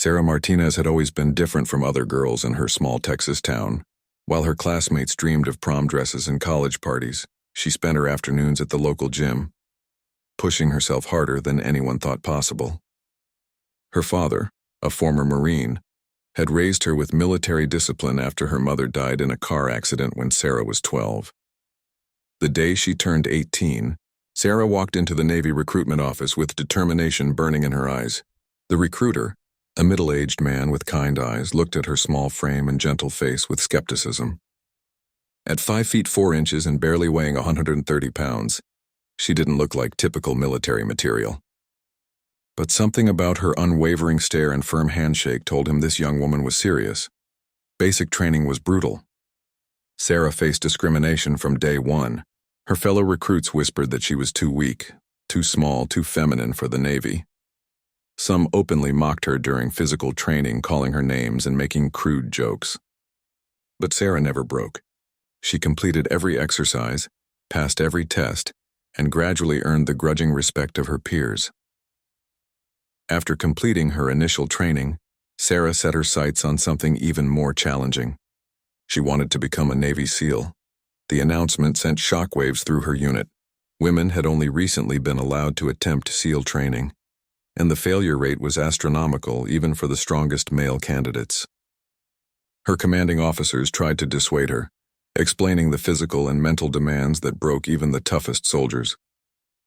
Sarah Martinez had always been different from other girls in her small Texas town. While her classmates dreamed of prom dresses and college parties, she spent her afternoons at the local gym, pushing herself harder than anyone thought possible. Her father, a former Marine, had raised her with military discipline after her mother died in a car accident when Sarah was 12. The day she turned 18, Sarah walked into the Navy recruitment office with determination burning in her eyes. The recruiter, a middle-aged man with kind eyes, looked at her small frame and gentle face with skepticism. At 5 feet 4 inches and barely weighing 130 pounds, she didn't look like typical military material. But something about her unwavering stare and firm handshake told him this young woman was serious. Basic training was brutal. Sarah faced discrimination from day one. Her fellow recruits whispered that she was too weak, too small, too feminine for the Navy. Some openly mocked her during physical training, calling her names and making crude jokes. But Sarah never broke. She completed every exercise, passed every test, and gradually earned the grudging respect of her peers. After completing her initial training, Sarah set her sights on something even more challenging. She wanted to become a Navy SEAL. The announcement sent shockwaves through her unit. Women had only recently been allowed to attempt SEAL training, and the failure rate was astronomical even for the strongest male candidates. Her commanding officers tried to dissuade her, explaining the physical and mental demands that broke even the toughest soldiers.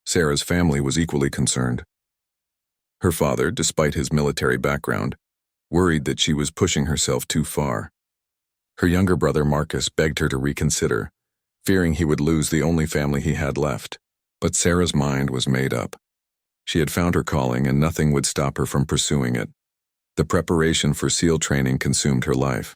Sarah's family was equally concerned. Her father, despite his military background, worried that she was pushing herself too far. Her younger brother Marcus begged her to reconsider, fearing he would lose the only family he had left. But Sarah's mind was made up. She had found her calling and nothing would stop her from pursuing it. The preparation for SEAL training consumed her life.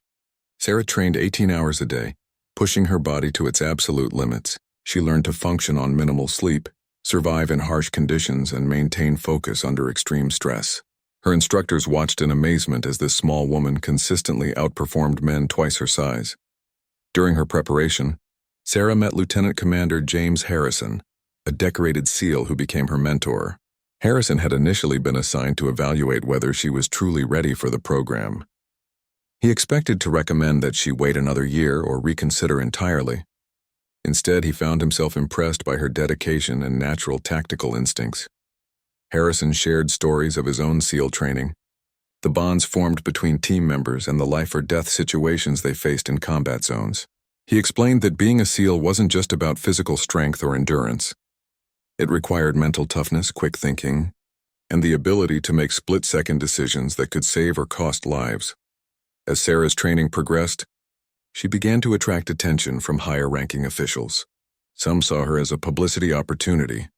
Sarah trained 18 hours a day, pushing her body to its absolute limits. She learned to function on minimal sleep, survive in harsh conditions, and maintain focus under extreme stress. Her instructors watched in amazement as this small woman consistently outperformed men twice her size. During her preparation, Sarah met Lieutenant Commander James Harrison, a decorated SEAL who became her mentor. Harrison had initially been assigned to evaluate whether she was truly ready for the program. He expected to recommend that she wait another year or reconsider entirely. Instead, he found himself impressed by her dedication and natural tactical instincts. Harrison shared stories of his own SEAL training, the bonds formed between team members, and the life-or-death situations they faced in combat zones. He explained that being a SEAL wasn't just about physical strength or endurance. It required mental toughness, quick thinking, and the ability to make split-second decisions that could save or cost lives. As Sarah's training progressed, she began to attract attention from higher-ranking officials. Some saw her as a publicity opportunity,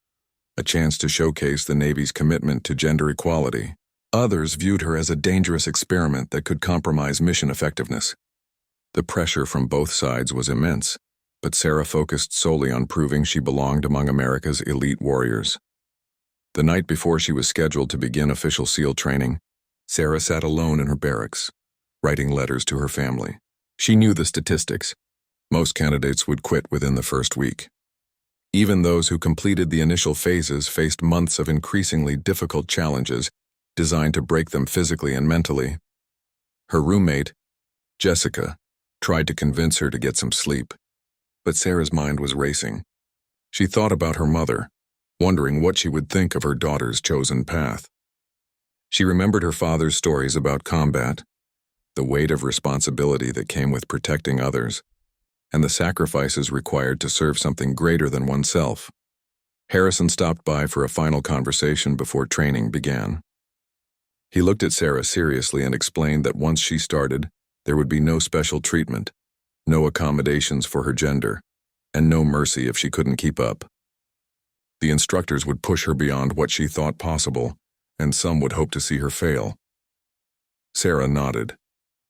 a chance to showcase the Navy's commitment to gender equality. Others viewed her as a dangerous experiment that could compromise mission effectiveness. The pressure from both sides was immense, but Sarah focused solely on proving she belonged among America's elite warriors. The night before she was scheduled to begin official SEAL training, Sarah sat alone in her barracks, writing letters to her family. She knew the statistics. Most candidates would quit within the first week. Even those who completed the initial phases faced months of increasingly difficult challenges designed to break them physically and mentally. Her roommate, Jessica, tried to convince her to get some sleep, but Sarah's mind was racing. She thought about her mother, wondering what she would think of her daughter's chosen path. She remembered her father's stories about combat, the weight of responsibility that came with protecting others, and the sacrifices required to serve something greater than oneself. Harrison stopped by for a final conversation before training began. He looked at Sarah seriously and explained that once she started, there would be no special treatment, no accommodations for her gender, and no mercy if she couldn't keep up. The instructors would push her beyond what she thought possible, and some would hope to see her fail. Sarah nodded,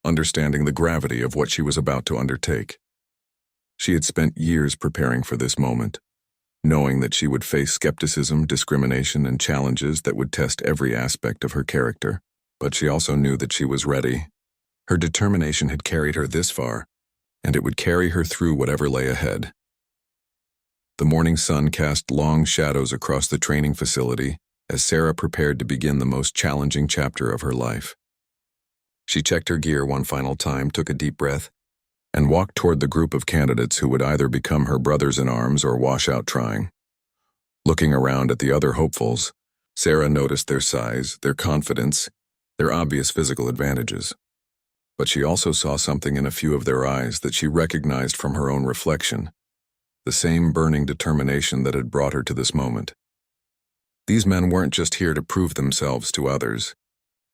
understanding the gravity of what she was about to undertake. She had spent years preparing for this moment, knowing that she would face skepticism, discrimination, and challenges that would test every aspect of her character. But she also knew that she was ready. Her determination had carried her this far, and it would carry her through whatever lay ahead. The morning sun cast long shadows across the training facility as Sarah prepared to begin the most challenging chapter of her life. She checked her gear one final time, took a deep breath, and walked toward the group of candidates who would either become her brothers in arms or wash out trying. Looking around at the other hopefuls, Sarah noticed their size, their confidence, their obvious physical advantages. But she also saw something in a few of their eyes that she recognized from her own reflection, the same burning determination that had brought her to this moment. These men weren't just here to prove themselves to others.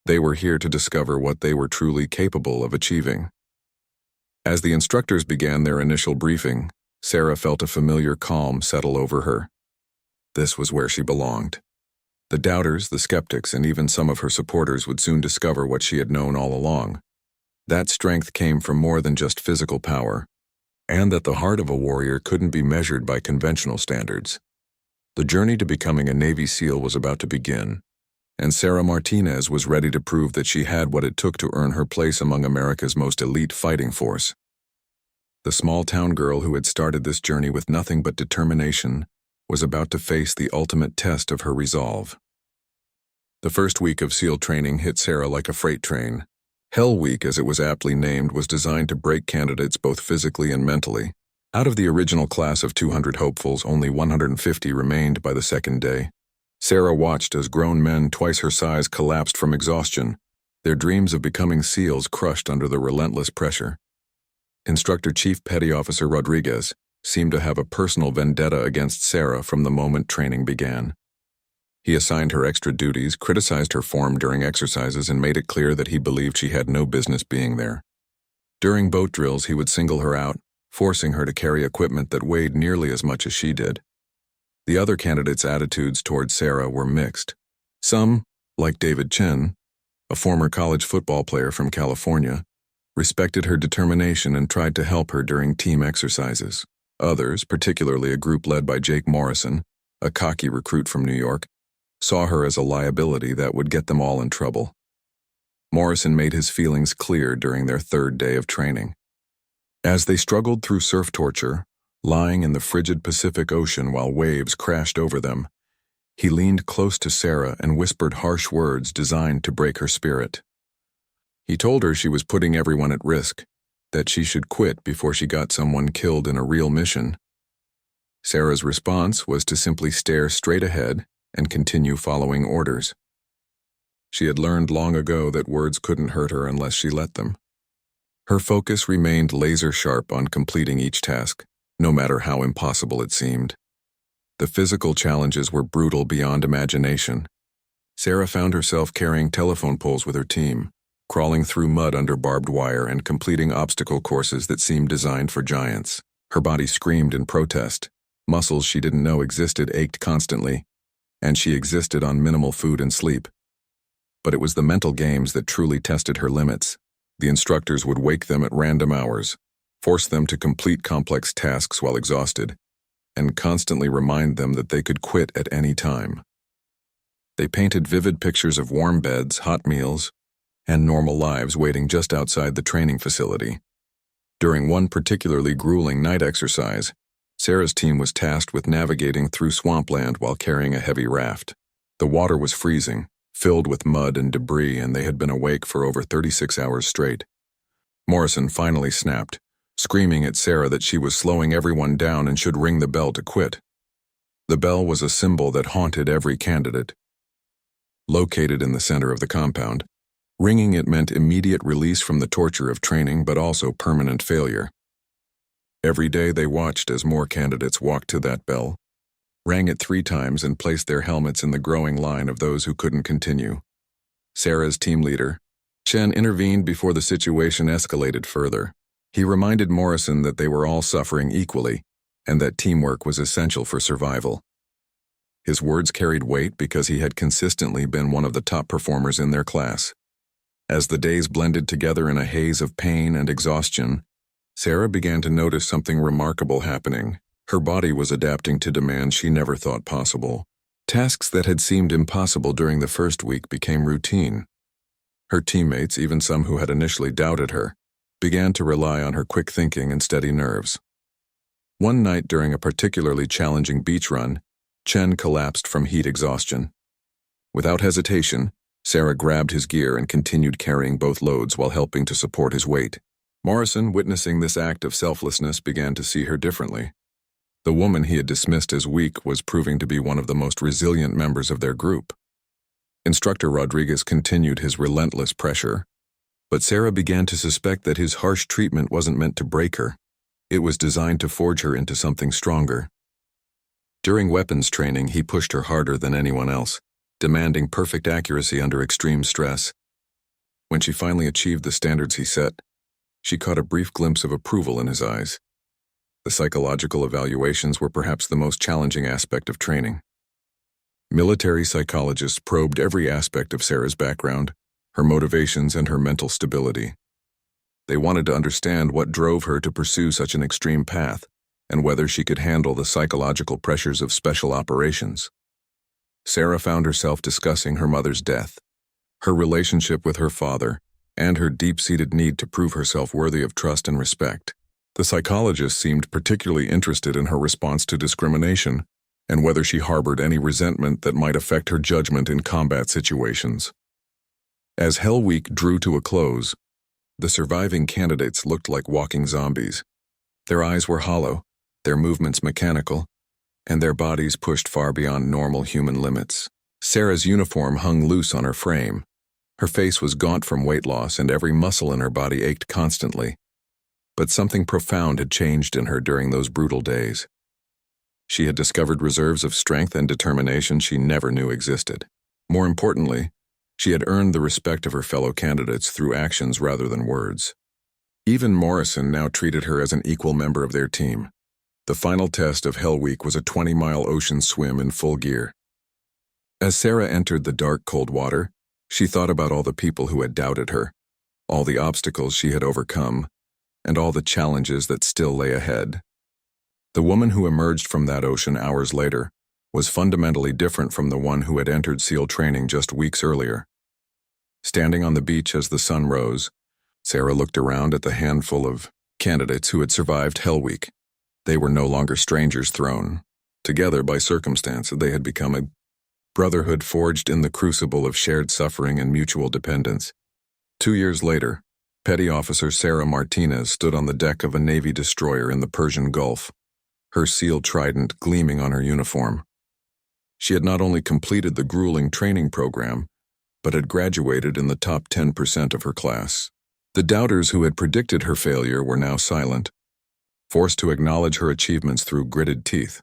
They were here to discover what they were truly capable of achieving. As the instructors began their initial briefing, Sarah felt a familiar calm settle over her. This was where she belonged. The doubters, the skeptics, and even some of her supporters would soon discover what she had known all along. That strength came from more than just physical power, and that the heart of a warrior couldn't be measured by conventional standards. The journey to becoming a Navy SEAL was about to begin, and Sarah Martinez was ready to prove that she had what it took to earn her place among America's most elite fighting force. The small-town girl who had started this journey with nothing but determination was about to face the ultimate test of her resolve. The first week of SEAL training hit Sarah like a freight train. Hell Week, as it was aptly named, was designed to break candidates both physically and mentally. Out of the original class of 200 hopefuls, only 150 remained by the second day. Sarah watched as grown men twice her size collapsed from exhaustion, their dreams of becoming SEALs crushed under the relentless pressure. Instructor Chief Petty Officer Rodriguez seemed to have a personal vendetta against Sarah from the moment training began. He assigned her extra duties, criticized her form during exercises, and made it clear that he believed she had no business being there. During boat drills, he would single her out, forcing her to carry equipment that weighed nearly as much as she did. The other candidates' attitudes toward Sarah were mixed. Some, like David Chen, a former college football player from California, respected her determination and tried to help her during team exercises. Others, particularly a group led by Jake Morrison, a cocky recruit from New York, saw her as a liability that would get them all in trouble. Morrison made his feelings clear during their third day of training. As they struggled through surf torture, lying in the frigid Pacific Ocean while waves crashed over them, he leaned close to Sarah and whispered harsh words designed to break her spirit. He told her she was putting everyone at risk, that she should quit before she got someone killed in a real mission. Sarah's response was to simply stare straight ahead and continue following orders. She had learned long ago that words couldn't hurt her unless she let them. Her focus remained laser-sharp on completing each task, no matter how impossible it seemed. The physical challenges were brutal beyond imagination. Sarah found herself carrying telephone poles with her team, crawling through mud under barbed wire and completing obstacle courses that seemed designed for giants. Her body screamed in protest. Muscles she didn't know existed ached constantly, and she existed on minimal food and sleep. But it was the mental games that truly tested her limits. The instructors would wake them at random hours, force them to complete complex tasks while exhausted, and constantly remind them that they could quit at any time. They painted vivid pictures of warm beds, hot meals, and normal lives waiting just outside the training facility. During one particularly grueling night exercise, Sarah's team was tasked with navigating through swampland while carrying a heavy raft. The water was freezing, filled with mud and debris, and they had been awake for over 36 hours straight. Morrison finally snapped, screaming at Sarah that she was slowing everyone down and should ring the bell to quit. The bell was a symbol that haunted every candidate. Located in the center of the compound, ringing it meant immediate release from the torture of training, but also permanent failure. Every day they watched as more candidates walked to that bell, rang it 3 times, and placed their helmets in the growing line of those who couldn't continue. Sarah's team leader, Chen, intervened before the situation escalated further. He reminded Morrison that they were all suffering equally, and that teamwork was essential for survival. His words carried weight because he had consistently been one of the top performers in their class. As the days blended together in a haze of pain and exhaustion, Sarah began to notice something remarkable happening. Her body was adapting to demands she never thought possible. Tasks that had seemed impossible during the first week became routine. Her teammates, even some who had initially doubted her, began to rely on her quick thinking and steady nerves. One night during a particularly challenging beach run, Chen collapsed from heat exhaustion. Without hesitation, Sarah grabbed his gear and continued carrying both loads while helping to support his weight. Morrison, witnessing this act of selflessness, began to see her differently. The woman he had dismissed as weak was proving to be one of the most resilient members of their group. Instructor Rodriguez continued his relentless pressure, but Sarah began to suspect that his harsh treatment wasn't meant to break her. It was designed to forge her into something stronger. During weapons training, he pushed her harder than anyone else, demanding perfect accuracy under extreme stress. When she finally achieved the standards he set, she caught a brief glimpse of approval in his eyes. The psychological evaluations were perhaps the most challenging aspect of training. Military psychologists probed every aspect of Sarah's background, her motivations, and her mental stability. They wanted to understand what drove her to pursue such an extreme path, and whether she could handle the psychological pressures of special operations. Sarah found herself discussing her mother's death, her relationship with her father, and her deep-seated need to prove herself worthy of trust and respect. The psychologist seemed particularly interested in her response to discrimination and whether she harbored any resentment that might affect her judgment in combat situations. As Hell Week drew to a close, the surviving candidates looked like walking zombies. Their eyes were hollow, their movements mechanical, and their bodies pushed far beyond normal human limits. Sarah's uniform hung loose on her frame. Her face was gaunt from weight loss, and every muscle in her body ached constantly. But something profound had changed in her during those brutal days. She had discovered reserves of strength and determination she never knew existed. More importantly, she had earned the respect of her fellow candidates through actions rather than words. Even Morrison now treated her as an equal member of their team. The final test of Hell Week was a 20-mile ocean swim in full gear. As Sarah entered the dark, cold water, she thought about all the people who had doubted her, all the obstacles she had overcome, and all the challenges that still lay ahead. The woman who emerged from that ocean hours later was fundamentally different from the one who had entered SEAL training just weeks earlier. Standing on the beach as the sun rose, Sarah looked around at the handful of candidates who had survived Hell Week. They were no longer strangers thrown together by circumstance. They had become a brotherhood forged in the crucible of shared suffering and mutual dependence. 2 years later, Petty Officer Sarah Martinez stood on the deck of a Navy destroyer in the Persian Gulf, her SEAL trident gleaming on her uniform. She had not only completed the grueling training program, but had graduated in the top 10% of her class. The doubters who had predicted her failure were now silent, forced to acknowledge her achievements through gritted teeth.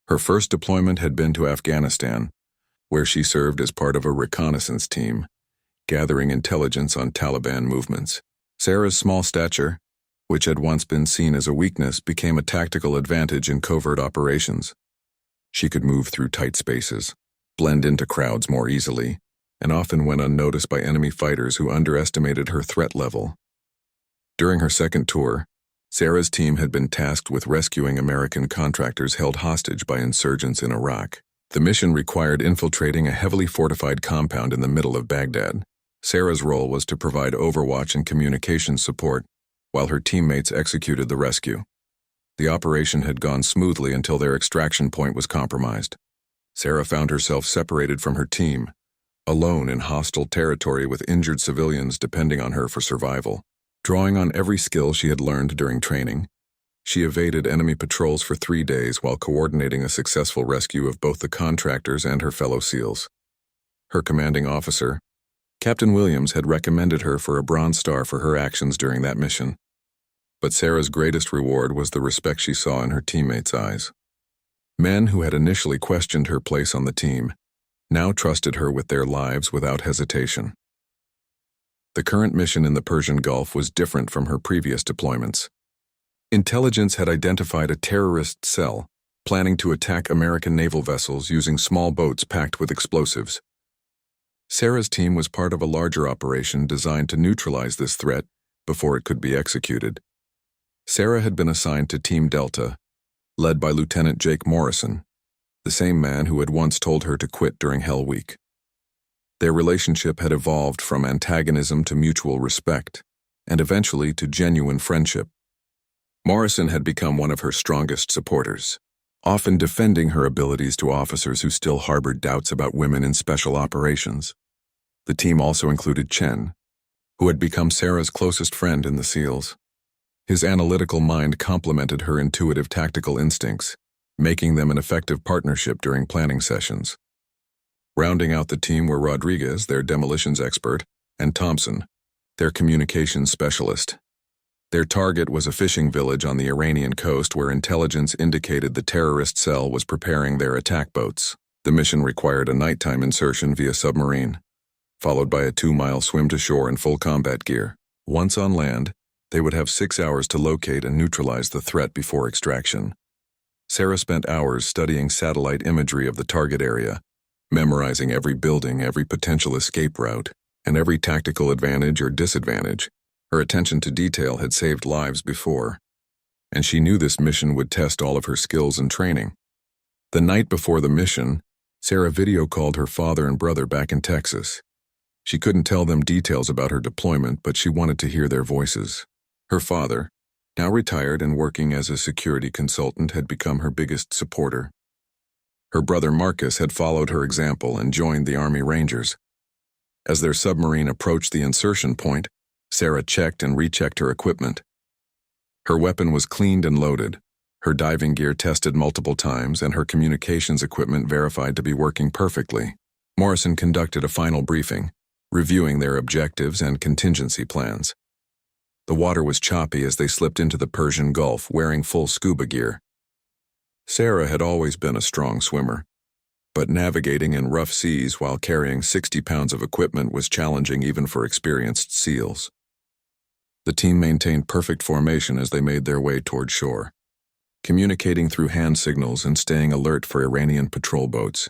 Her first deployment had been to Afghanistan, where she served as part of a reconnaissance team, gathering intelligence on Taliban movements. Sarah's small stature, which had once been seen as a weakness, became a tactical advantage in covert operations. She could move through tight spaces, blend into crowds more easily, and often went unnoticed by enemy fighters who underestimated her threat level. During her second tour, Sarah's team had been tasked with rescuing American contractors held hostage by insurgents in Iraq. The mission required infiltrating a heavily fortified compound in the middle of Baghdad. Sarah's role was to provide overwatch and communication support, while her teammates executed the rescue. The operation had gone smoothly until their extraction point was compromised. Sarah found herself separated from her team, alone in hostile territory with injured civilians depending on her for survival. Drawing on every skill she had learned during training, she evaded enemy patrols for 3 days while coordinating a successful rescue of both the contractors and her fellow SEALs. Her commanding officer, Captain Williams, had recommended her for a Bronze Star for her actions during that mission. But Sarah's greatest reward was the respect she saw in her teammates' eyes. Men who had initially questioned her place on the team now trusted her with their lives without hesitation. The current mission in the Persian Gulf was different from her previous deployments. Intelligence had identified a terrorist cell planning to attack American naval vessels using small boats packed with explosives. Sarah's team was part of a larger operation designed to neutralize this threat before it could be executed. Sarah had been assigned to Team Delta, led by Lieutenant Jake Morrison, the same man who had once told her to quit during Hell Week. Their relationship had evolved from antagonism to mutual respect, and eventually to genuine friendship. Morrison had become one of her strongest supporters, often defending her abilities to officers who still harbored doubts about women in special operations. The team also included Chen, who had become Sarah's closest friend in the SEALs. His analytical mind complemented her intuitive tactical instincts, making them an effective partnership during planning sessions. Rounding out the team were Rodriguez, their demolitions expert, and Thompson, their communications specialist. Their target was a fishing village on the Iranian coast where intelligence indicated the terrorist cell was preparing their attack boats. The mission required a nighttime insertion via submarine, followed by a 2-mile swim to shore in full combat gear. Once on land, they would have 6 hours to locate and neutralize the threat before extraction. Sarah spent hours studying satellite imagery of the target area, memorizing every building, every potential escape route, and every tactical advantage or disadvantage. Her attention to detail had saved lives before, and she knew this mission would test all of her skills and training. The night before the mission, Sarah video called her father and brother back in Texas. She couldn't tell them details about her deployment, but she wanted to hear their voices. Her father, now retired and working as a security consultant, had become her biggest supporter. Her brother Marcus had followed her example and joined the Army Rangers. As their submarine approached the insertion point, Sarah checked and rechecked her equipment. Her weapon was cleaned and loaded, her diving gear tested multiple times, and her communications equipment verified to be working perfectly. Morrison conducted a final briefing, reviewing their objectives and contingency plans. The water was choppy as they slipped into the Persian Gulf wearing full scuba gear. Sarah had always been a strong swimmer, but navigating in rough seas while carrying 60 pounds of equipment was challenging even for experienced SEALs. The team maintained perfect formation as they made their way toward shore, communicating through hand signals and staying alert for Iranian patrol boats.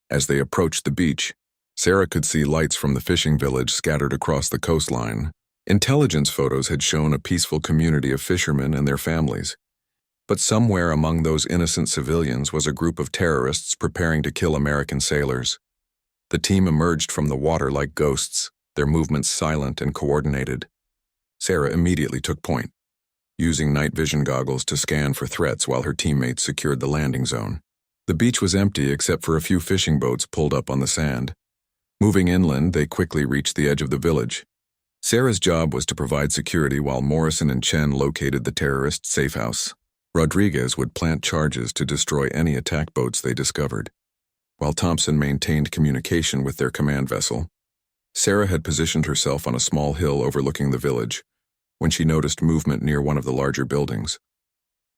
As they approached the beach, Sarah could see lights from the fishing village scattered across the coastline. Intelligence photos had shown a peaceful community of fishermen and their families, but somewhere among those innocent civilians was a group of terrorists preparing to kill American sailors. The team emerged from the water like ghosts, their movements silent and coordinated. Sarah immediately took point, using night vision goggles to scan for threats while her teammates secured the landing zone. The beach was empty except for a few fishing boats pulled up on the sand. Moving inland, they quickly reached the edge of the village. Sarah's job was to provide security while Morrison and Chen located the terrorist safe house. Rodriguez would plant charges to destroy any attack boats they discovered, while Thompson maintained communication with their command vessel. Sarah had positioned herself on a small hill overlooking the village when she noticed movement near one of the larger buildings.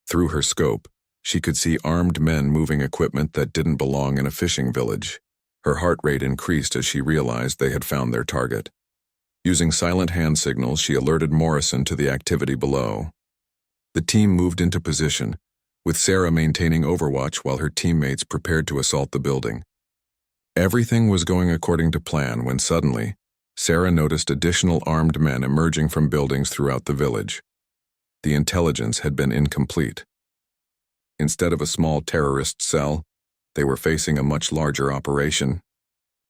Through her scope, she could see armed men moving equipment that didn't belong in a fishing village. Her heart rate increased as she realized they had found their target. Using silent hand signals, she alerted Morrison to the activity below. The team moved into position, with Sarah maintaining overwatch while her teammates prepared to assault the building. Everything was going according to plan when suddenly, Sarah noticed additional armed men emerging from buildings throughout the village. The intelligence had been incomplete. Instead of a small terrorist cell, they were facing a much larger operation.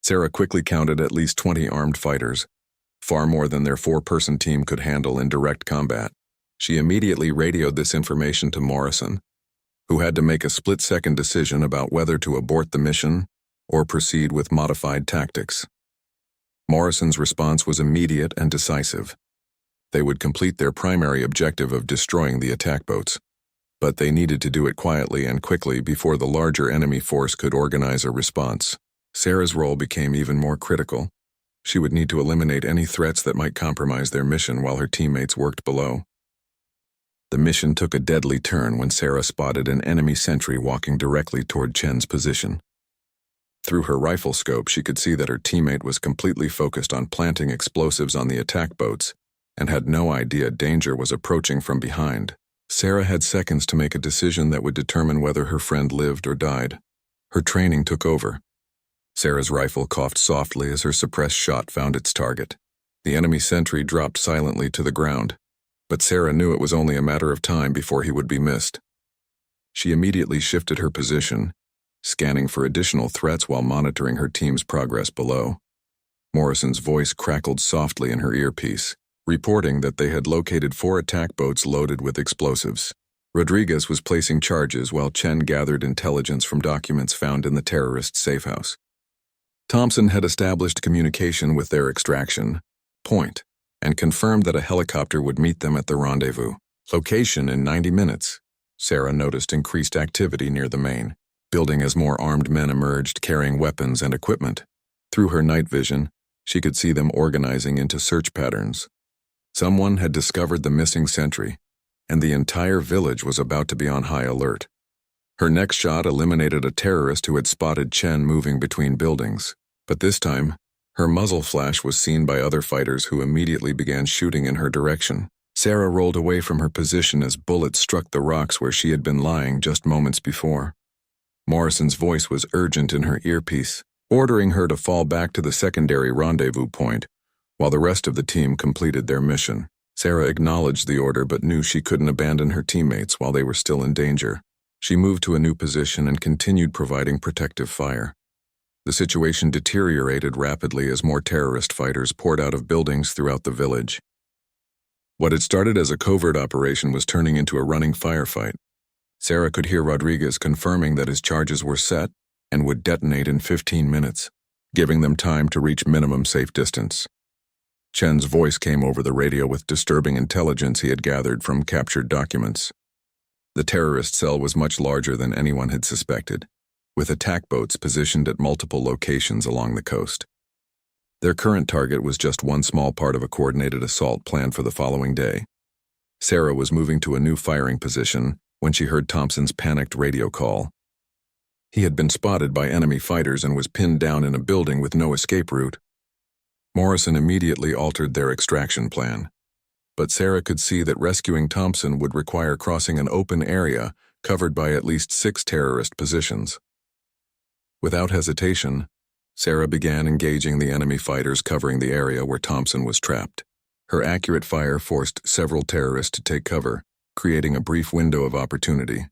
Sarah quickly counted at least 20 armed fighters, far more than their 4-person team could handle in direct combat. She immediately radioed this information to Morrison, who had to make a split-second decision about whether to abort the mission or proceed with modified tactics. Morrison's response was immediate and decisive. They would complete their primary objective of destroying the attack boats, but they needed to do it quietly and quickly before the larger enemy force could organize a response. Sarah's role became even more critical. She would need to eliminate any threats that might compromise their mission while her teammates worked below. The mission took a deadly turn when Sarah spotted an enemy sentry walking directly toward Chen's position. Through her rifle scope, she could see that her teammate was completely focused on planting explosives on the attack boats and had no idea danger was approaching from behind. Sarah had seconds to make a decision that would determine whether her friend lived or died. Her training took over. Sarah's rifle coughed softly as her suppressed shot found its target. The enemy sentry dropped silently to the ground, but Sarah knew it was only a matter of time before he would be missed. She immediately shifted her position, scanning for additional threats while monitoring her team's progress below. Morrison's voice crackled softly in her earpiece, reporting that they had located 4 attack boats loaded with explosives. Rodriguez was placing charges while Chen gathered intelligence from documents found in the terrorist safe house. Thompson had established communication with their extraction point and confirmed that a helicopter would meet them at the rendezvous location in 90 minutes. Sarah noticed increased activity near the main building as more armed men emerged carrying weapons and equipment. Through her night vision, she could see them organizing into search patterns. Someone had discovered the missing sentry, and the entire village was about to be on high alert. Her next shot eliminated a terrorist who had spotted Chen moving between buildings, but this time, her muzzle flash was seen by other fighters who immediately began shooting in her direction. Sarah rolled away from her position as bullets struck the rocks where she had been lying just moments before. Morrison's voice was urgent in her earpiece, ordering her to fall back to the secondary rendezvous point, while the rest of the team completed their mission. Sarah acknowledged the order but knew she couldn't abandon her teammates while they were still in danger. She moved to a new position and continued providing protective fire. The situation deteriorated rapidly as more terrorist fighters poured out of buildings throughout the village. What had started as a covert operation was turning into a running firefight. Sarah could hear Rodriguez confirming that his charges were set and would detonate in 15 minutes, giving them time to reach minimum safe distance. Chen's voice came over the radio with disturbing intelligence he had gathered from captured documents. The terrorist cell was much larger than anyone had suspected, with attack boats positioned at multiple locations along the coast. Their current target was just one small part of a coordinated assault planned for the following day. Sarah was moving to a new firing position when she heard Thompson's panicked radio call. He had been spotted by enemy fighters and was pinned down in a building with no escape route. Morrison immediately altered their extraction plan, but Sarah could see that rescuing Thompson would require crossing an open area covered by at least 6 terrorist positions. Without hesitation, Sarah began engaging the enemy fighters covering the area where Thompson was trapped. Her accurate fire forced several terrorists to take cover, creating a brief window of opportunity.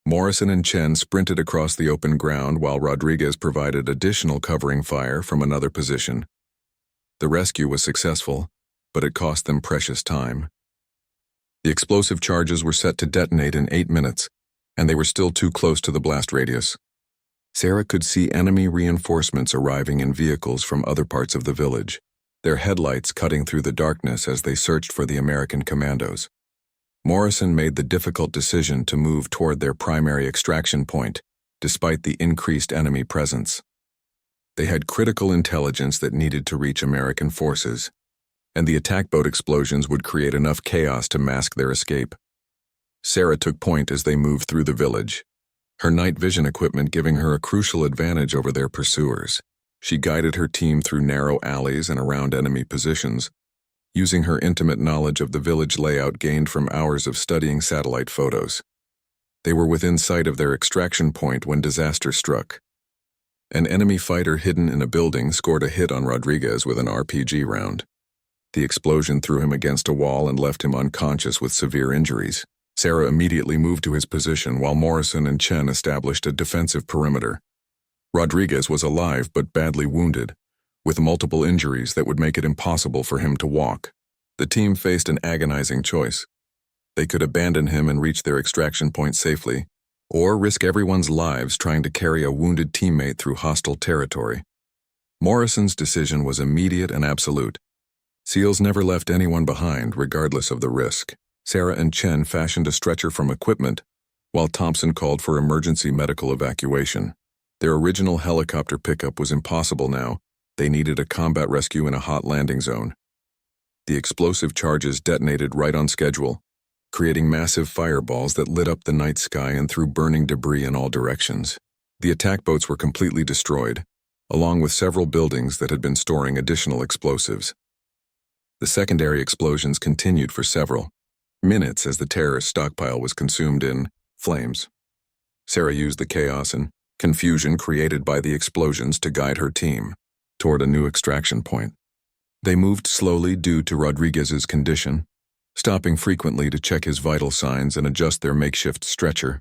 Morrison and Chen sprinted across the open ground while Rodriguez provided additional covering fire from another position. The rescue was successful, but it cost them precious time. The explosive charges were set to detonate in 8 minutes, and they were still too close to the blast radius. Sarah could see enemy reinforcements arriving in vehicles from other parts of the village, their headlights cutting through the darkness as they searched for the American commandos. Morrison made the difficult decision to move toward their primary extraction point, despite the increased enemy presence. They had critical intelligence that needed to reach American forces, and the attack boat explosions would create enough chaos to mask their escape. Sarah took point as they moved through the village, her night vision equipment giving her a crucial advantage over their pursuers. She guided her team through narrow alleys and around enemy positions, using her intimate knowledge of the village layout gained from hours of studying satellite photos. They were within sight of their extraction point when disaster struck. An enemy fighter hidden in a building scored a hit on Rodriguez with an RPG round. The explosion threw him against a wall and left him unconscious with severe injuries. Sarah immediately moved to his position while Morrison and Chen established a defensive perimeter. Rodriguez was alive but badly wounded, with multiple injuries that would make it impossible for him to walk. The team faced an agonizing choice. They could abandon him and reach their extraction point safely, or risk everyone's lives trying to carry a wounded teammate through hostile territory. Morrison's decision was immediate and absolute. SEALs never left anyone behind, regardless of the risk. Sarah and Chen fashioned a stretcher from equipment, while Thompson called for emergency medical evacuation. Their original helicopter pickup was impossible now. They needed a combat rescue in a hot landing zone. The explosive charges detonated right on schedule, creating massive fireballs that lit up the night sky and threw burning debris in all directions. The attack boats were completely destroyed, along with several buildings that had been storing additional explosives. The secondary explosions continued for several minutes as the terrorist stockpile was consumed in flames. Sarah used the chaos and confusion created by the explosions to guide her team toward a new extraction point. They moved slowly due to Rodriguez's condition, stopping frequently to check his vital signs and adjust their makeshift stretcher.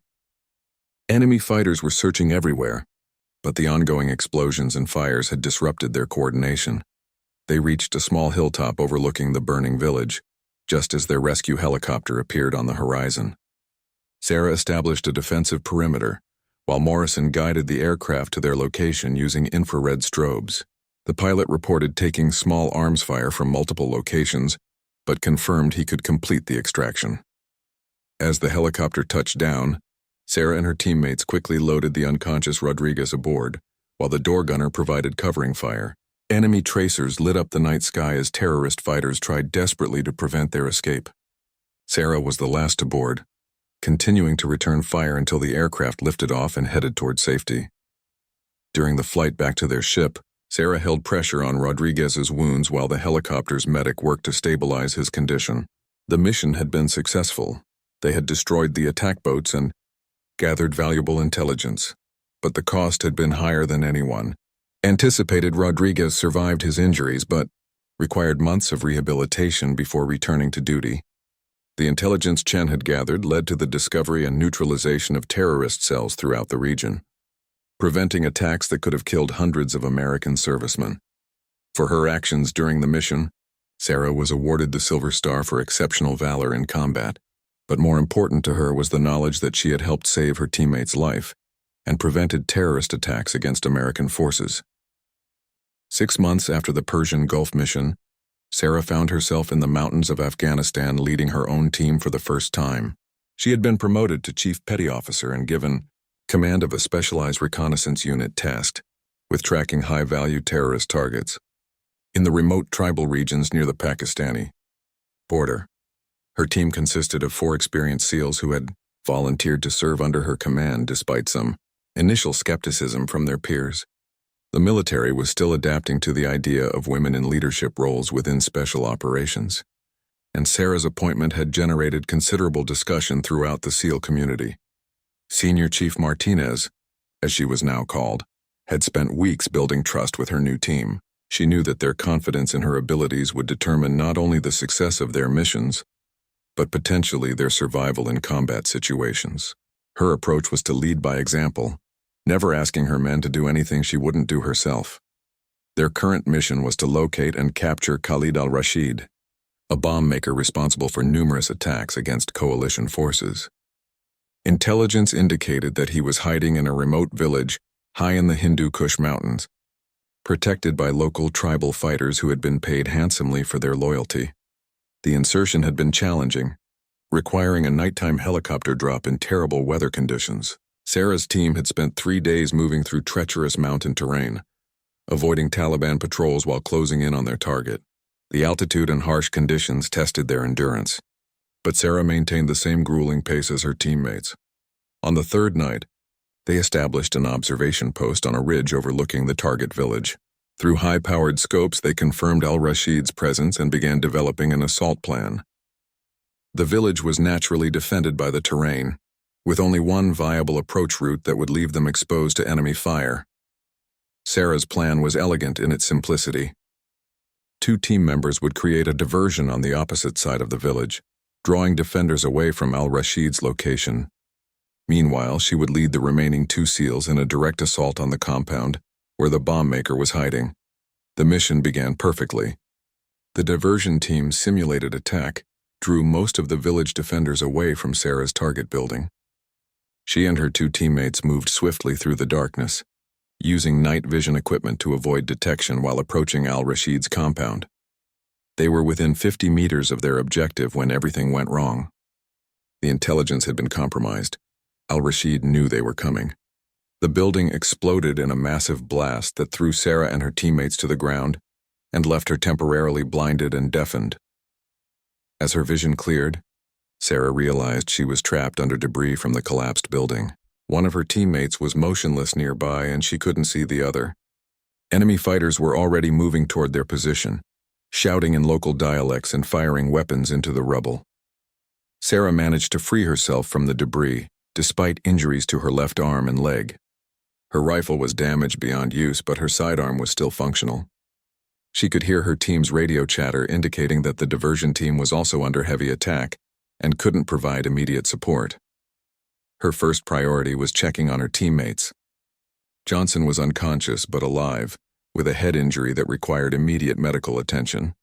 Enemy fighters were searching everywhere, but the ongoing explosions and fires had disrupted their coordination. They reached a small hilltop overlooking the burning village, just as their rescue helicopter appeared on the horizon. Sarah established a defensive perimeter, while Morrison guided the aircraft to their location using infrared strobes. The pilot reported taking small arms fire from multiple locations, but confirmed he could complete the extraction. As the helicopter touched down, Sarah and her teammates quickly loaded the unconscious Rodriguez aboard, while the door gunner provided covering fire. Enemy tracers lit up the night sky as terrorist fighters tried desperately to prevent their escape. Sarah was the last to board, continuing to return fire until the aircraft lifted off and headed toward safety. During the flight back to their ship, Sarah held pressure on Rodriguez's wounds while the helicopter's medic worked to stabilize his condition. The mission had been successful. They had destroyed the attack boats and gathered valuable intelligence, but the cost had been higher than anyone anticipated. Rodriguez survived his injuries but required months of rehabilitation before returning to duty. The intelligence Chen had gathered led to the discovery and neutralization of terrorist cells throughout the region, preventing attacks that could have killed hundreds of American servicemen. For her actions during the mission, Sarah was awarded the Silver Star for exceptional valor in combat, but more important to her was the knowledge that she had helped save her teammate's life and prevented terrorist attacks against American forces. 6 months after the Persian Gulf mission, Sarah found herself in the mountains of Afghanistan leading her own team for the first time. She had been promoted to Chief Petty Officer and given command of a specialized reconnaissance unit tasked with tracking high-value terrorist targets in the remote tribal regions near the Pakistani border. Her team consisted of 4 experienced SEALs who had volunteered to serve under her command despite some initial skepticism from their peers. The military was still adapting to the idea of women in leadership roles within special operations, and Sarah's appointment had generated considerable discussion throughout the SEAL community. Senior Chief Martinez, as she was now called, had spent weeks building trust with her new team. She knew that their confidence in her abilities would determine not only the success of their missions, but potentially their survival in combat situations. Her approach was to lead by example, never asking her men to do anything she wouldn't do herself. Their current mission was to locate and capture Khalid al-Rashid, a bomb maker responsible for numerous attacks against coalition forces. Intelligence indicated that he was hiding in a remote village high in the Hindu Kush Mountains, protected by local tribal fighters who had been paid handsomely for their loyalty. The insertion had been challenging, requiring a nighttime helicopter drop in terrible weather conditions. Sarah's team had spent 3 days moving through treacherous mountain terrain, avoiding Taliban patrols while closing in on their target. The altitude and harsh conditions tested their endurance, but Sarah maintained the same grueling pace as her teammates. On the 3rd night, they established an observation post on a ridge overlooking the target village. Through high-powered scopes, they confirmed al-Rashid's presence and began developing an assault plan. The village was naturally defended by the terrain, with only one viable approach route that would leave them exposed to enemy fire. Sarah's plan was elegant in its simplicity. 2 team members would create a diversion on the opposite side of the village, drawing defenders away from al-Rashid's location. Meanwhile, she would lead the remaining 2 SEALs in a direct assault on the compound, where the bomb maker was hiding. The mission began perfectly. The diversion team's simulated attack drew most of the village defenders away from Sarah's target building. She and her 2 teammates moved swiftly through the darkness, using night vision equipment to avoid detection while approaching al-Rashid's compound. They were within 50 meters of their objective when everything went wrong. The intelligence had been compromised. Al-Rashid knew they were coming. The building exploded in a massive blast that threw Sarah and her teammates to the ground and left her temporarily blinded and deafened. As her vision cleared, Sarah realized she was trapped under debris from the collapsed building. One of her teammates was motionless nearby and she couldn't see the other. Enemy fighters were already moving toward their position, shouting in local dialects and firing weapons into the rubble. Sarah managed to free herself from the debris, despite injuries to her left arm and leg. Her rifle was damaged beyond use, but her sidearm was still functional. She could hear her team's radio chatter indicating that the diversion team was also under heavy attack and couldn't provide immediate support. Her first priority was checking on her teammates. Johnson was unconscious but alive, with a head injury that required immediate medical attention.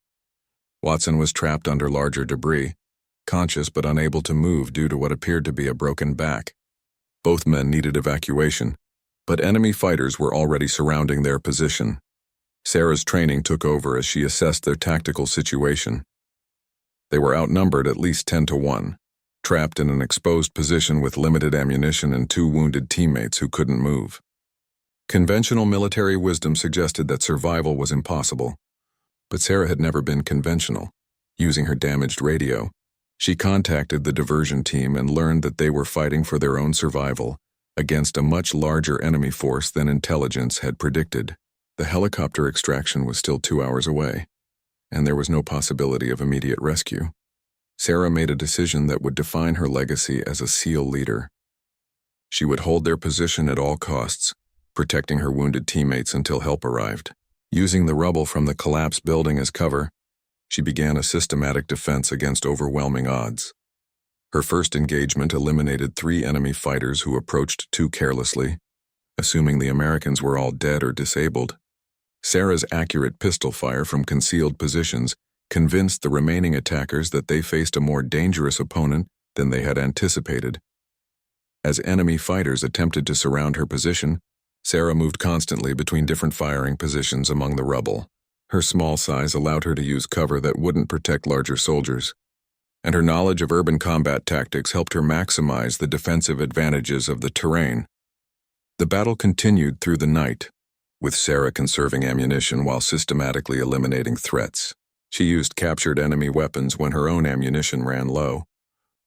Watson was trapped under larger debris, conscious but unable to move due to what appeared to be a broken back. Both men needed evacuation, but enemy fighters were already surrounding their position. Sarah's training took over as she assessed their tactical situation. They were outnumbered at least 10-1, trapped in an exposed position with limited ammunition and 2 wounded teammates who couldn't move. Conventional military wisdom suggested that survival was impossible, but Sarah had never been conventional. Using her damaged radio, she contacted the diversion team and learned that they were fighting for their own survival against a much larger enemy force than intelligence had predicted. The helicopter extraction was still 2 hours away, and there was no possibility of immediate rescue. Sarah made a decision that would define her legacy as a SEAL leader. She would hold their position at all costs, protecting her wounded teammates until help arrived. Using the rubble from the collapsed building as cover, she began a systematic defense against overwhelming odds. Her first engagement eliminated 3 enemy fighters who approached too carelessly, assuming the Americans were all dead or disabled. Sarah's accurate pistol fire from concealed positions convinced the remaining attackers that they faced a more dangerous opponent than they had anticipated. As enemy fighters attempted to surround her position, Sarah moved constantly between different firing positions among the rubble. Her small size allowed her to use cover that wouldn't protect larger soldiers, and her knowledge of urban combat tactics helped her maximize the defensive advantages of the terrain. The battle continued through the night, with Sarah conserving ammunition while systematically eliminating threats. She used captured enemy weapons when her own ammunition ran low,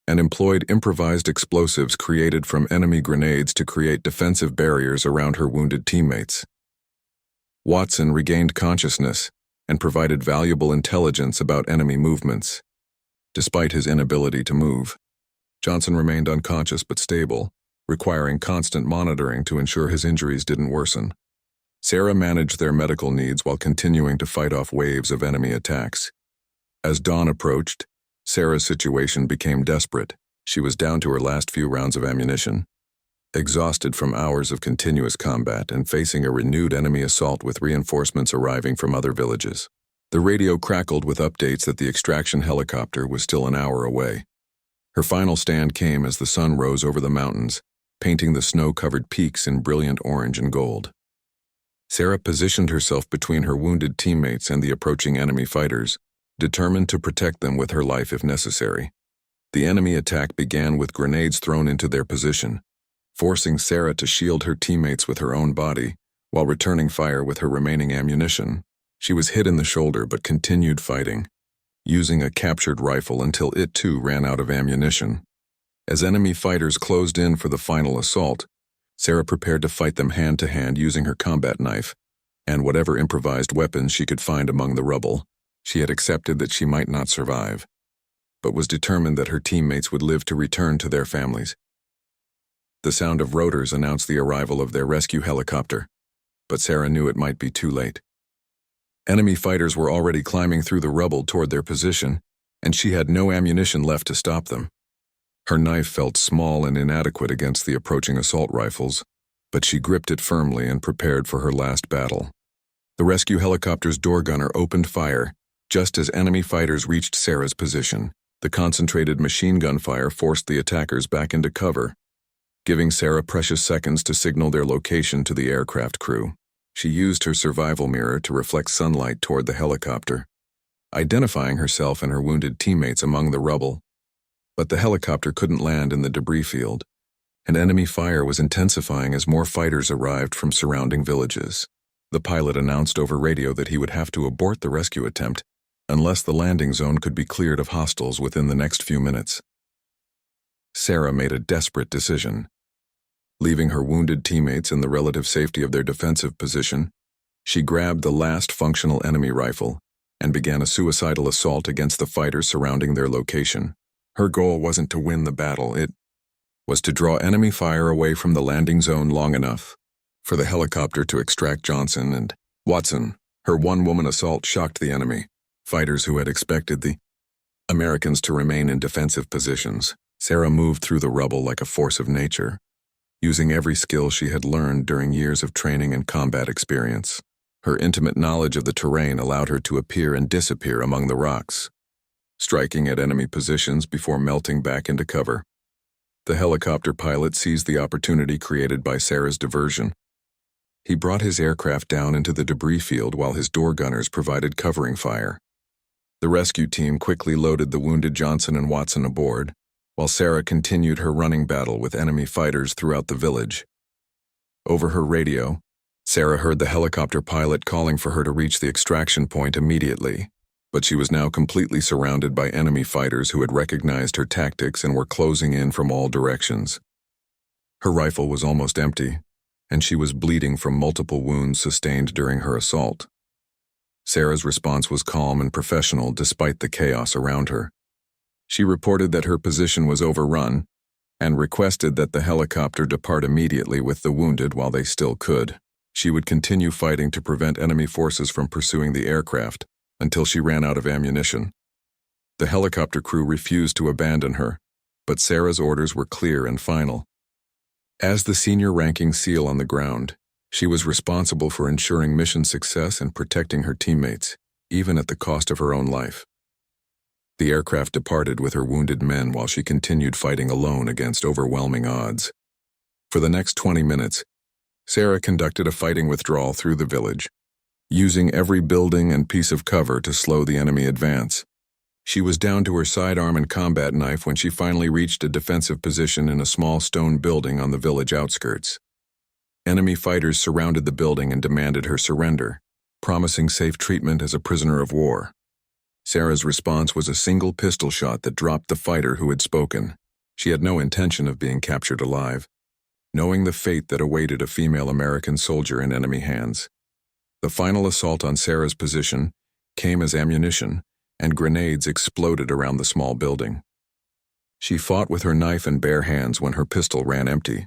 and employed improvised explosives created from enemy grenades to create defensive barriers around her wounded teammates. Watson regained consciousness and provided valuable intelligence about enemy movements. Despite his inability to move, Johnson remained unconscious but stable, requiring constant monitoring to ensure his injuries didn't worsen. Sarah managed their medical needs while continuing to fight off waves of enemy attacks. As dawn approached, Sarah's situation became desperate. She was down to her last few rounds of ammunition, exhausted from hours of continuous combat and facing a renewed enemy assault with reinforcements arriving from other villages. The radio crackled with updates that the extraction helicopter was still an hour away. Her final stand came as the sun rose over the mountains, painting the snow-covered peaks in brilliant orange and gold. Sarah positioned herself between her wounded teammates and the approaching enemy fighters, determined to protect them with her life if necessary. The enemy attack began with grenades thrown into their position, forcing Sarah to shield her teammates with her own body, while returning fire with her remaining ammunition. She was hit in the shoulder but continued fighting, using a captured rifle until it too ran out of ammunition. As enemy fighters closed in for the final assault, Sarah prepared to fight them hand-to-hand using her combat knife and whatever improvised weapons she could find among the rubble. She had accepted that she might not survive, but was determined that her teammates would live to return to their families. The sound of rotors announced the arrival of their rescue helicopter, but Sarah knew it might be too late. Enemy fighters were already climbing through the rubble toward their position, and she had no ammunition left to stop them. Her knife felt small and inadequate against the approaching assault rifles, but she gripped it firmly and prepared for her last battle. The rescue helicopter's door gunner opened fire just as enemy fighters reached Sarah's position. The concentrated machine gun fire forced the attackers back into cover, giving Sarah precious seconds to signal their location to the aircraft crew. She used her survival mirror to reflect sunlight toward the helicopter, identifying herself and her wounded teammates among the rubble. But the helicopter couldn't land in the debris field, and enemy fire was intensifying as more fighters arrived from surrounding villages. The pilot announced over radio that he would have to abort the rescue attempt unless the landing zone could be cleared of hostiles within the next few minutes. Sarah made a desperate decision. Leaving her wounded teammates in the relative safety of their defensive position, she grabbed the last functional enemy rifle and began a suicidal assault against the fighters surrounding their location. Her goal wasn't to win the battle, it was to draw enemy fire away from the landing zone long enough for the helicopter to extract Johnson and Watson. Her one-woman assault shocked the enemy, fighters who had expected the Americans to remain in defensive positions. Sarah moved through the rubble like a force of nature, using every skill she had learned during years of training and combat experience. Her intimate knowledge of the terrain allowed her to appear and disappear among the rocks, striking at enemy positions before melting back into cover. The helicopter pilot seized the opportunity created by Sarah's diversion. He brought his aircraft down into the debris field while his door gunners provided covering fire. The rescue team quickly loaded the wounded Johnson and Watson aboard, while Sarah continued her running battle with enemy fighters throughout the village. Over her radio, Sarah heard the helicopter pilot calling for her to reach the extraction point immediately, but she was now completely surrounded by enemy fighters who had recognized her tactics and were closing in from all directions. Her rifle was almost empty, and she was bleeding from multiple wounds sustained during her assault. Sarah's response was calm and professional despite the chaos around her. She reported that her position was overrun and requested that the helicopter depart immediately with the wounded while they still could. She would continue fighting to prevent enemy forces from pursuing the aircraft until she ran out of ammunition. The helicopter crew refused to abandon her, but Sarah's orders were clear and final. As the senior-ranking SEAL on the ground, she was responsible for ensuring mission success and protecting her teammates, even at the cost of her own life. The aircraft departed with her wounded men while she continued fighting alone against overwhelming odds. For the next 20 minutes, Sarah conducted a fighting withdrawal through the village, using every building and piece of cover to slow the enemy advance. She was down to her sidearm and combat knife when she finally reached a defensive position in a small stone building on the village outskirts. Enemy fighters surrounded the building and demanded her surrender, promising safe treatment as a prisoner of war. Sarah's response was a single pistol shot that dropped the fighter who had spoken. She had no intention of being captured alive, knowing the fate that awaited a female American soldier in enemy hands. The final assault on Sarah's position came as ammunition and grenades exploded around the small building. She fought with her knife in bare hands when her pistol ran empty,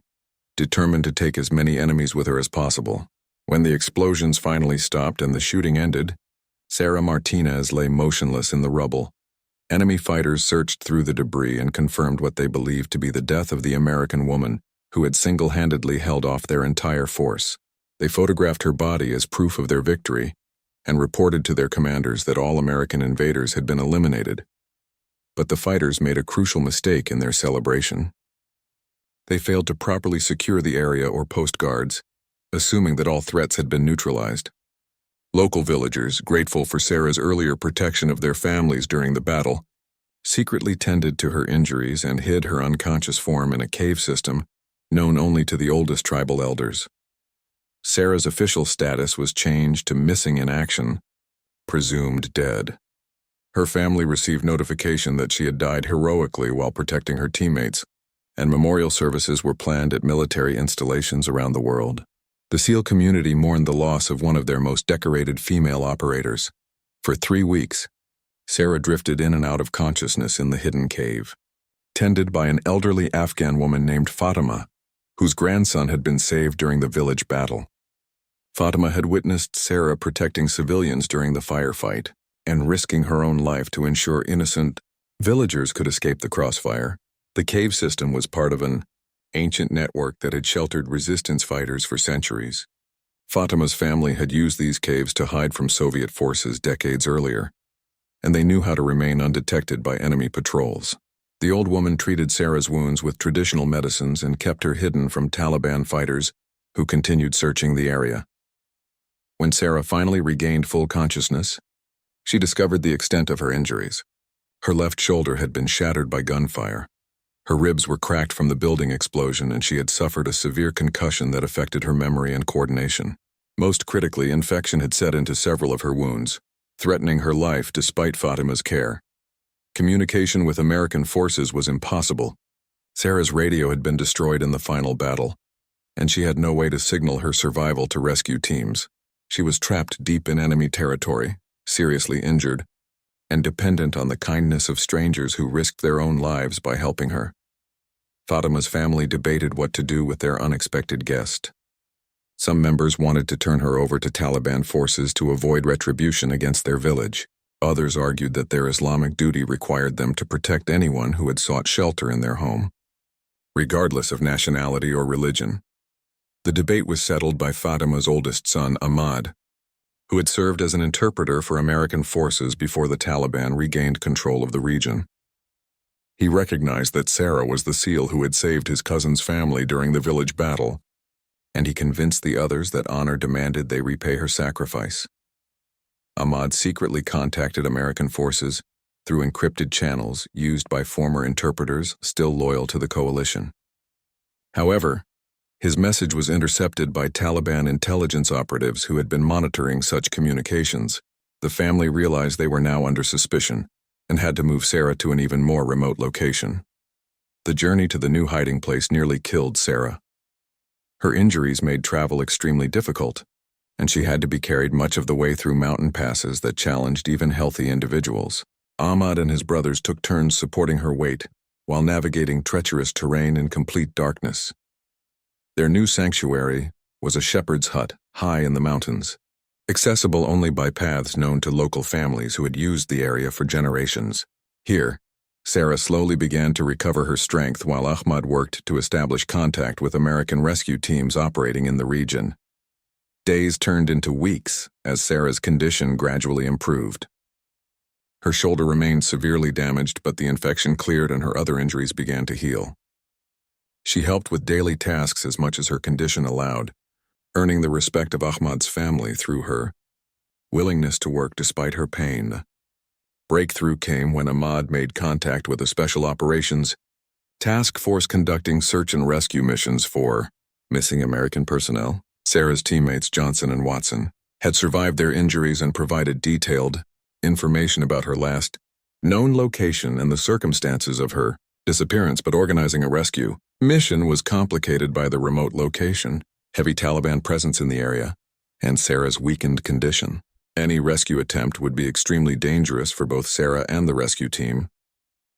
determined to take as many enemies with her as possible. When the explosions finally stopped and the shooting ended, Sarah Martinez lay motionless in the rubble. Enemy fighters searched through the debris and confirmed what they believed to be the death of the American woman who had single-handedly held off their entire force. They photographed her body as proof of their victory and reported to their commanders that all American invaders had been eliminated. But the fighters made a crucial mistake in their celebration. They failed to properly secure the area or post guards, assuming that all threats had been neutralized. Local villagers, grateful for Sarah's earlier protection of their families during the battle, secretly tended to her injuries and hid her unconscious form in a cave system known only to the oldest tribal elders. Sarah's official status was changed to missing in action, presumed dead. Her family received notification that she had died heroically while protecting her teammates, and memorial services were planned at military installations around the world. The SEAL community mourned the loss of one of their most decorated female operators. For 3 weeks, Sarah drifted in and out of consciousness in the hidden cave, tended by an elderly Afghan woman named Fatima, whose grandson had been saved during the village battle. Fatima had witnessed Sarah protecting civilians during the firefight and risking her own life to ensure innocent villagers could escape the crossfire. The cave system was part of an ancient network that had sheltered resistance fighters for centuries. Fatima's family had used these caves to hide from Soviet forces decades earlier, and they knew how to remain undetected by enemy patrols. The old woman treated Sarah's wounds with traditional medicines and kept her hidden from Taliban fighters who continued searching the area. When Sarah finally regained full consciousness, she discovered the extent of her injuries. Her left shoulder had been shattered by gunfire. Her ribs were cracked from the building explosion, and she had suffered a severe concussion that affected her memory and coordination. Most critically, infection had set into several of her wounds, threatening her life despite Fatima's care. Communication with American forces was impossible. Sarah's radio had been destroyed in the final battle, and she had no way to signal her survival to rescue teams. She was trapped deep in enemy territory, seriously injured, and dependent on the kindness of strangers who risked their own lives by helping her. Fatima's family debated what to do with their unexpected guest. Some members wanted to turn her over to Taliban forces to avoid retribution against their village. Others argued that their Islamic duty required them to protect anyone who had sought shelter in their home, regardless of nationality or religion. The debate was settled by Fatima's oldest son, Ahmad, who had served as an interpreter for American forces before the Taliban regained control of the region. He recognized that Sarah was the SEAL who had saved his cousin's family during the village battle, and he convinced the others that honor demanded they repay her sacrifice. Ahmad secretly contacted American forces through encrypted channels used by former interpreters still loyal to the coalition. However, his message was intercepted by Taliban intelligence operatives who had been monitoring such communications. The family realized they were now under suspicion and had to move Sarah to an even more remote location. The journey to the new hiding place nearly killed Sarah. Her injuries made travel extremely difficult, and she had to be carried much of the way through mountain passes that challenged even healthy individuals. Ahmad and his brothers took turns supporting her weight while navigating treacherous terrain in complete darkness. Their new sanctuary was a shepherd's hut high in the mountains, accessible only by paths known to local families who had used the area for generations. Here, Sarah slowly began to recover her strength while Ahmad worked to establish contact with American rescue teams operating in the region. Days turned into weeks as Sarah's condition gradually improved. Her shoulder remained severely damaged, but the infection cleared and her other injuries began to heal. She helped with daily tasks as much as her condition allowed, earning the respect of Ahmad's family through her willingness to work despite her pain. Breakthrough came when Ahmad made contact with a special operations task force conducting search and rescue missions for missing American personnel. Sarah's teammates Johnson and Watson had survived their injuries and provided detailed information about her last known location and the circumstances of her disappearance, but organizing a rescue mission was complicated by the remote location, heavy Taliban presence in the area, and Sarah's weakened condition. Any rescue attempt would be extremely dangerous for both Sarah and the rescue team,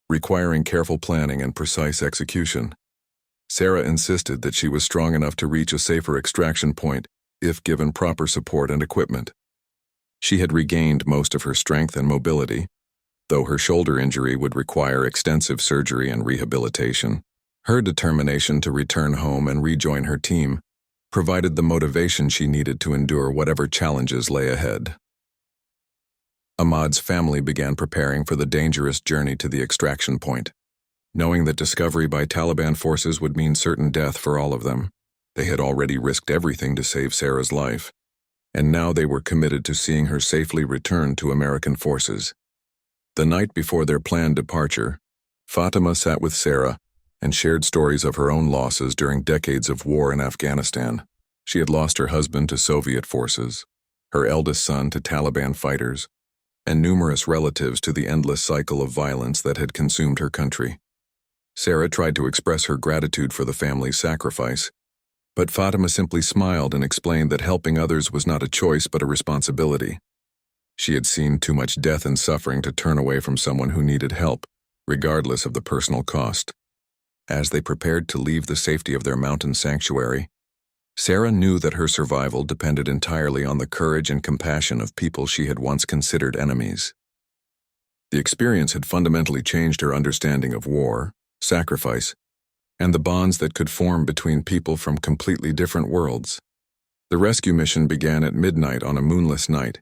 requiring careful planning and precise execution. Sarah insisted that she was strong enough to reach a safer extraction point if given proper support and equipment. She had regained most of her strength and mobility, though her shoulder injury would require extensive surgery and rehabilitation. Her determination to return home and rejoin her team provided the motivation she needed to endure whatever challenges lay ahead. Ahmad's family began preparing for the dangerous journey to the extraction point. Knowing that discovery by Taliban forces would mean certain death for all of them, they had already risked everything to save Sarah's life, and now they were committed to seeing her safely return to American forces. The night before their planned departure, Fatima sat with Sarah and shared stories of her own losses during decades of war in Afghanistan. She had lost her husband to Soviet forces, her eldest son to Taliban fighters, and numerous relatives to the endless cycle of violence that had consumed her country. Sarah tried to express her gratitude for the family's sacrifice, but Fatima simply smiled and explained that helping others was not a choice but a responsibility. She had seen too much death and suffering to turn away from someone who needed help, regardless of the personal cost. As they prepared to leave the safety of their mountain sanctuary, Sarah knew that her survival depended entirely on the courage and compassion of people she had once considered enemies. The experience had fundamentally changed her understanding of war, sacrifice, and the bonds that could form between people from completely different worlds. The rescue mission began at midnight on a moonless night.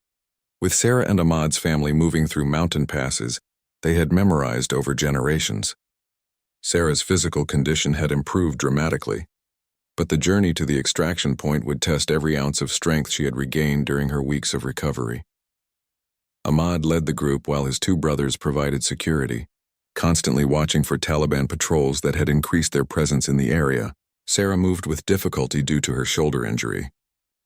With Sarah and Ahmad's family moving through mountain passes they had memorized over generations. Sarah's physical condition had improved dramatically, but the journey to the extraction point would test every ounce of strength she had regained during her weeks of recovery. Ahmad led the group while his two brothers provided security, constantly watching for Taliban patrols that had increased their presence in the area. Sarah moved with difficulty due to her shoulder injury,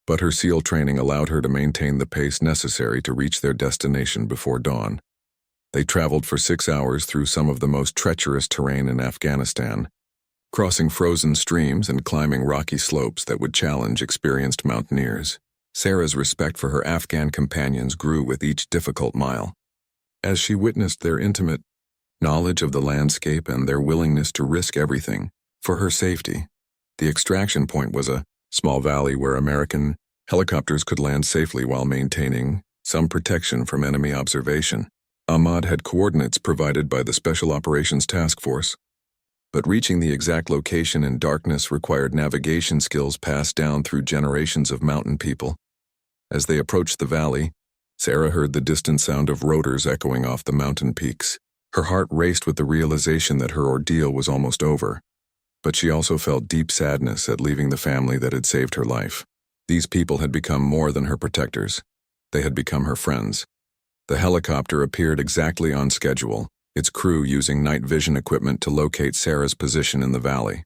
but her SEAL training allowed her to maintain the pace necessary to reach their destination before dawn. They traveled for 6 hours through some of the most treacherous terrain in Afghanistan, crossing frozen streams and climbing rocky slopes that would challenge experienced mountaineers. Sarah's respect for her Afghan companions grew with each difficult mile. As she witnessed their intimate knowledge of the landscape and their willingness to risk everything for her safety, the extraction point was a small valley where American helicopters could land safely while maintaining some protection from enemy observation. Ahmad had coordinates provided by the Special Operations Task Force, but reaching the exact location in darkness required navigation skills passed down through generations of mountain people. As they approached the valley, Sarah heard the distant sound of rotors echoing off the mountain peaks. Her heart raced with the realization that her ordeal was almost over, but she also felt deep sadness at leaving the family that had saved her life. These people had become more than her protectors. They had become her friends. The helicopter appeared exactly on schedule, its crew using night vision equipment to locate Sarah's position in the valley.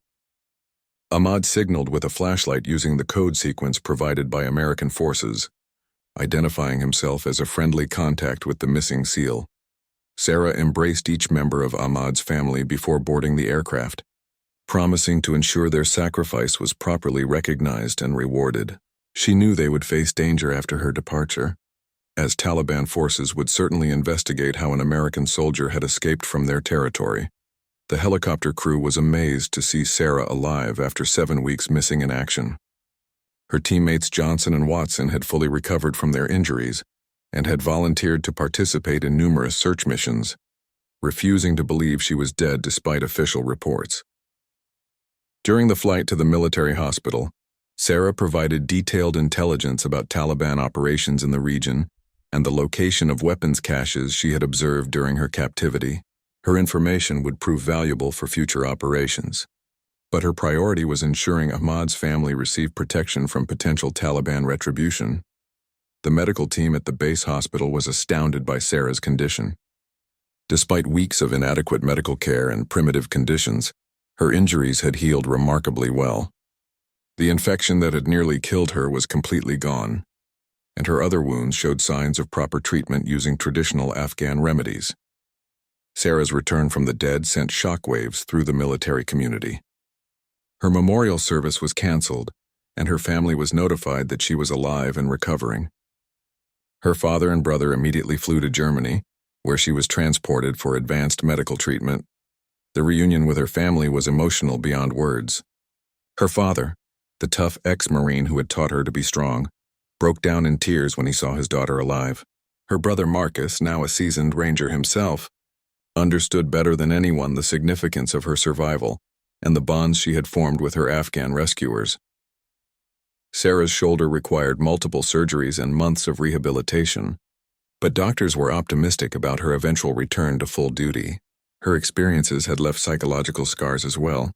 Ahmad signaled with a flashlight using the code sequence provided by American forces, identifying himself as a friendly contact with the missing SEAL. Sarah embraced each member of Ahmad's family before boarding the aircraft, promising to ensure their sacrifice was properly recognized and rewarded. She knew they would face danger after her departure, as Taliban forces would certainly investigate how an American soldier had escaped from their territory. The helicopter crew was amazed to see Sarah alive after 7 weeks missing in action. Her teammates Johnson and Watson had fully recovered from their injuries and had volunteered to participate in numerous search missions, refusing to believe she was dead despite official reports. During the flight to the military hospital, Sarah provided detailed intelligence about Taliban operations in the region and the location of weapons caches she had observed during her captivity. Her information would prove valuable for future operations. But her priority was ensuring Ahmad's family received protection from potential Taliban retribution. The medical team at the base hospital was astounded by Sarah's condition. Despite weeks of inadequate medical care and primitive conditions, her injuries had healed remarkably well. The infection that had nearly killed her was completely gone, and her other wounds showed signs of proper treatment using traditional Afghan remedies. Sarah's return from the dead sent shockwaves through the military community. Her memorial service was canceled, and her family was notified that she was alive and recovering. Her father and brother immediately flew to Germany, where she was transported for advanced medical treatment. The reunion with her family was emotional beyond words. Her father, the tough ex-Marine who had taught her to be strong, broke down in tears when he saw his daughter alive. Her brother Marcus, now a seasoned ranger himself, understood better than anyone the significance of her survival and the bonds she had formed with her Afghan rescuers. Sarah's shoulder required multiple surgeries and months of rehabilitation, but doctors were optimistic about her eventual return to full duty. Her experiences had left psychological scars as well,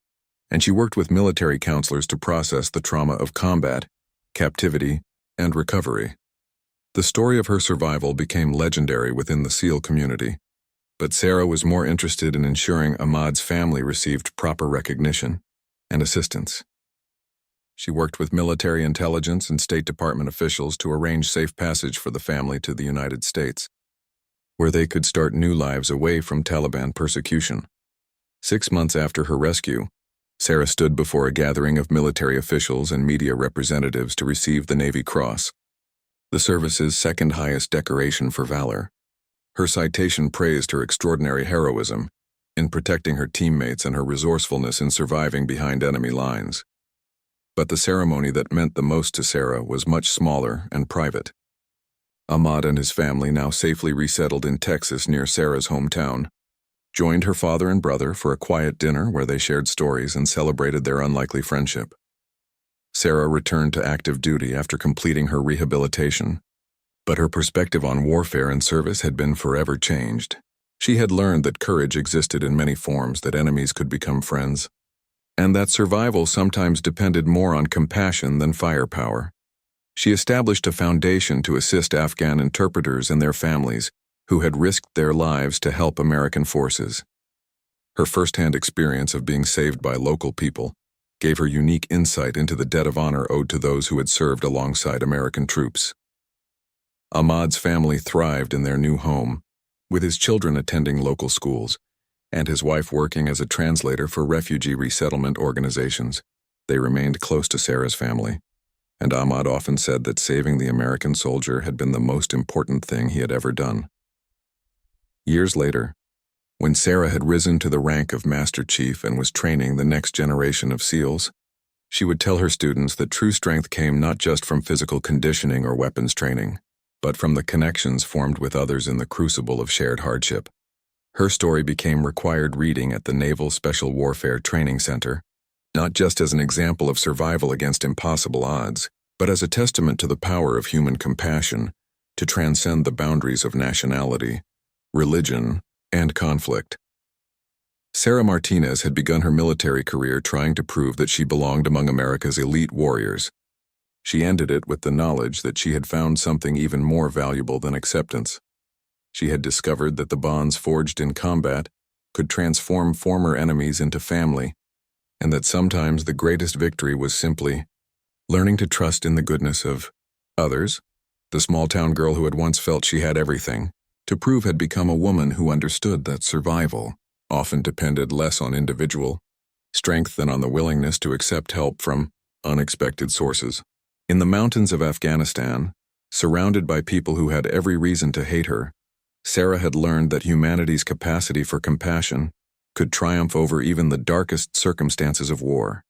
and she worked with military counselors to process the trauma of combat, captivity, and recovery. The story of her survival became legendary within the SEAL community, but Sarah was more interested in ensuring Ahmad's family received proper recognition and assistance. She worked with military intelligence and State Department officials to arrange safe passage for the family to the United States, where they could start new lives away from Taliban persecution. 6 months after her rescue, Sarah stood before a gathering of military officials and media representatives to receive the Navy Cross, the service's second highest decoration for valor. Her citation praised her extraordinary heroism in protecting her teammates and her resourcefulness in surviving behind enemy lines. But the ceremony that meant the most to Sarah was much smaller and private. Ahmad and his family, now safely resettled in Texas near Sarah's hometown, joined her father and brother for a quiet dinner where they shared stories and celebrated their unlikely friendship. Sarah returned to active duty after completing her rehabilitation, but her perspective on warfare and service had been forever changed. She had learned that courage existed in many forms, that enemies could become friends, and that survival sometimes depended more on compassion than firepower. She established a foundation to assist Afghan interpreters and their families who had risked their lives to help American forces. Her first-hand experience of being saved by local people gave her unique insight into the debt of honor owed to those who had served alongside American troops. Ahmad's family thrived in their new home, with his children attending local schools and his wife working as a translator for refugee resettlement organizations. They remained close to Sarah's family, and Ahmad often said that saving the American soldier had been the most important thing he had ever done. Years later, when Sarah had risen to the rank of Master Chief and was training the next generation of SEALs, she would tell her students that true strength came not just from physical conditioning or weapons training, but from the connections formed with others in the crucible of shared hardship. Her story became required reading at the Naval Special Warfare Training Center, not just as an example of survival against impossible odds, but as a testament to the power of human compassion to transcend the boundaries of nationality, religion, and conflict. Sarah Martinez had begun her military career trying to prove that she belonged among America's elite warriors. She ended it with the knowledge that she had found something even more valuable than acceptance. She had discovered that the bonds forged in combat could transform former enemies into family, and that sometimes the greatest victory was simply learning to trust in the goodness of others. The small-town girl who had once felt she had everything to prove had become a woman who understood that survival often depended less on individual strength than on the willingness to accept help from unexpected sources. In the mountains of Afghanistan, surrounded by people who had every reason to hate her, Sarah had learned that humanity's capacity for compassion could triumph over even the darkest circumstances of war.